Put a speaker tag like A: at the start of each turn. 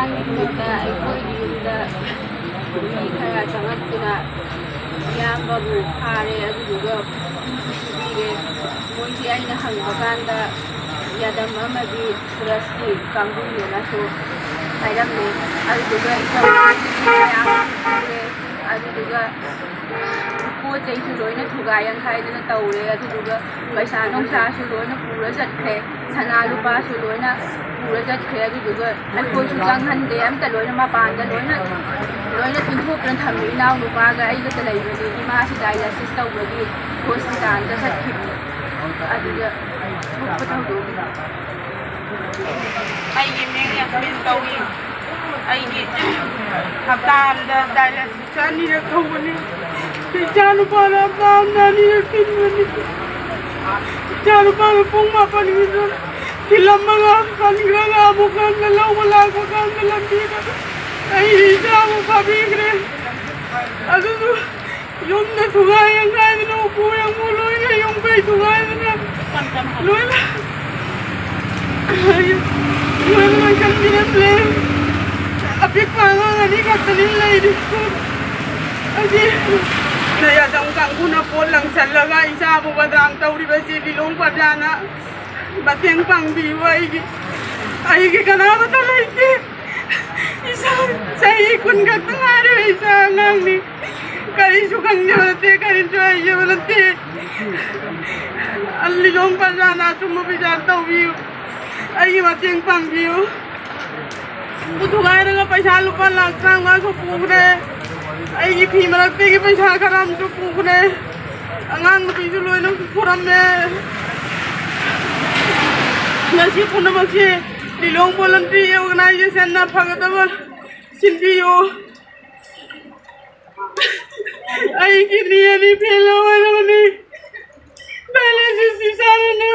A: ꯑꯩꯈꯣꯏꯒꯤ ꯌꯨꯝꯗ ꯃꯤ ꯈꯔ ꯆꯪꯉꯛꯇꯨꯅ ꯏꯌꯥꯝꯕꯕꯨ ꯐꯥꯔꯦ ꯑꯗꯨꯗꯨꯒ ꯄꯤꯕꯤꯔꯦ ꯃꯣꯏꯁꯤ ꯑꯩꯅ ꯍꯪꯕ ꯀꯥꯟꯗ ꯌꯥꯗꯝ ꯑꯃꯗꯤ ꯁꯨꯔꯁꯀꯤ ꯀꯥꯡꯕꯨꯅꯦꯅꯁꯨ ꯍꯥꯏꯔꯝꯃꯦ ꯑꯗꯨꯗꯨꯒ ꯃꯌꯥꯝ ꯄꯤꯔꯦ ꯑꯗꯨꯗꯨꯒ ꯄꯣꯠ ꯆꯩꯁꯨ ꯂꯣꯏꯅ ꯊꯨꯒꯥꯏ ꯌꯥꯡꯈꯥꯏꯗꯅ ꯇꯧꯔꯦ ꯑꯗꯨꯗꯨꯒ ꯄꯩꯁꯥ ꯅꯨꯡꯁꯥꯁꯨ ꯂꯣꯏꯅ ꯄꯨꯔ ꯆꯠꯈ꯭ꯔꯦ ꯁꯅꯥ ꯂꯨꯄꯥꯁꯨ ꯂꯣꯏꯅ ꯄꯨꯔ ꯆꯠꯈ꯭ꯔꯦ ꯑꯗꯨꯗꯨꯒ ꯑꯩꯈꯣꯏꯁꯨ ꯆꯪꯍꯟꯗꯦ ꯑꯝꯇ ꯂꯣꯏꯅ ꯃꯄꯥꯟꯗ ꯂꯣꯏꯅ ꯇꯤꯡꯊꯣꯛꯇꯅ ꯊꯝꯃꯤ ꯏꯅꯥꯎ ꯅꯨꯄꯥꯒ ꯑꯩꯒꯇ ꯂꯩꯕꯅꯤ ꯏꯃꯥꯁꯤ ꯗꯥꯏꯂꯥꯏꯁꯤꯁ ꯇꯧꯕꯒꯤ ꯍꯣꯁꯄꯤꯇꯥꯜꯗ ꯆꯠꯈꯤꯕꯅꯤ ꯑꯗꯨꯗ ꯊꯣꯛꯄ ꯊꯧꯗꯣꯛ
B: ꯑꯩꯒꯤ ꯃꯤꯡ ꯌꯥꯁꯃꯤꯟ ꯀꯧꯏ ꯑꯩꯒꯤ ꯍꯞꯇꯥ ꯑꯃꯗ ꯗꯥꯏꯂꯥꯏꯁꯤꯁ ꯑꯅꯤꯔꯛ ꯇꯧꯕꯅꯤ ꯏꯆꯥꯅꯨꯄꯥꯅ ꯍꯞꯇꯥ ꯑꯃꯗ ꯑꯅꯤꯔꯛ ꯊꯤꯟꯕꯅꯤ ꯏꯆꯥꯅꯨꯄꯥꯅ ꯄꯨꯡ 8ꯒꯤꯗ ꯊꯤꯜꯂꯝꯃꯒ ꯍꯟꯈ꯭ꯔꯒ ꯑꯃꯨꯛ ꯉꯟꯅ ꯂꯧꯕ ꯂꯥꯛꯄ ꯀꯥꯟꯗ ꯂꯝꯕꯤꯗ ꯑꯩ ꯏꯆꯥꯕꯨ ꯐꯥꯕꯤꯈ꯭ꯔꯦ ꯑꯗꯨꯁꯨ ꯌꯨꯝꯗ ꯊꯨꯒꯥꯏ ꯌꯥꯡꯈꯥꯏꯗꯅ ꯎꯄꯨ ꯌꯥꯡꯕꯨ ꯂꯣꯏꯅ ꯌꯨꯝ ꯀꯩ ꯊꯨꯒꯥꯏꯗꯅ ꯂꯣꯏꯅ ꯂꯣꯏꯁꯟꯕꯤꯔꯝꯂꯦ ꯑꯄꯤꯛꯄ ꯑꯉꯥꯡ ꯑꯅꯤ ꯈꯛꯇꯅꯤ ꯂꯩꯔꯤ ꯑꯁꯤ ꯌꯥꯗꯝ ꯀꯥꯡꯕꯨꯅ ꯄꯣꯠ ꯂꯪꯁꯜꯂꯒ ꯏꯆꯥꯕꯨ ꯕꯗꯅꯥꯝ ꯇꯧꯔꯤꯕꯁꯤ ꯂꯤꯂꯣꯡ ꯄ꯭ꯔꯖꯥꯅ ꯃꯇꯦꯡ ꯄꯥꯡꯕꯤꯌꯨ ꯑꯩꯒꯤ ꯀꯅꯥꯃꯠꯇ ꯂꯩꯇꯦ ꯏꯆꯥ ꯆꯍꯤ 10 ꯈꯛꯇ ꯉꯥꯏꯔꯤꯕ ꯏꯆꯥ ꯑꯉꯥꯡꯅꯤ ꯀꯔꯤꯁꯨ ꯈꯪꯖꯕ ꯅꯠꯇꯦ ꯀꯔꯤꯁꯨ ꯍꯩꯖꯕ ꯅꯠꯇꯦ ꯂꯤꯂꯣꯡ ꯄ꯭ꯔꯖꯥꯅ ꯑꯆꯨꯝꯕ ꯕꯤꯆꯥꯔ ꯇꯧꯕꯤꯌꯨ ꯑꯩꯒꯤ ꯃꯇꯦꯡ ꯄꯥꯡꯕꯤꯌꯨ ꯊꯨꯒꯥꯏꯔꯒ ꯄꯩꯁా ꯂꯨꯄꯥ ꯂꯥꯛ 50 पुगने आई फी मरक्ते की पैसा खराम जो पुगने अंगांग नपीजु लोइनो पुरम्मे नसी पुनमसे लिलोंग वॉलंटरी ऑर्गेनाइजेशन ना फगदबल सिंधियो आई की नियति फेलो वालों ने पहले से सारे ने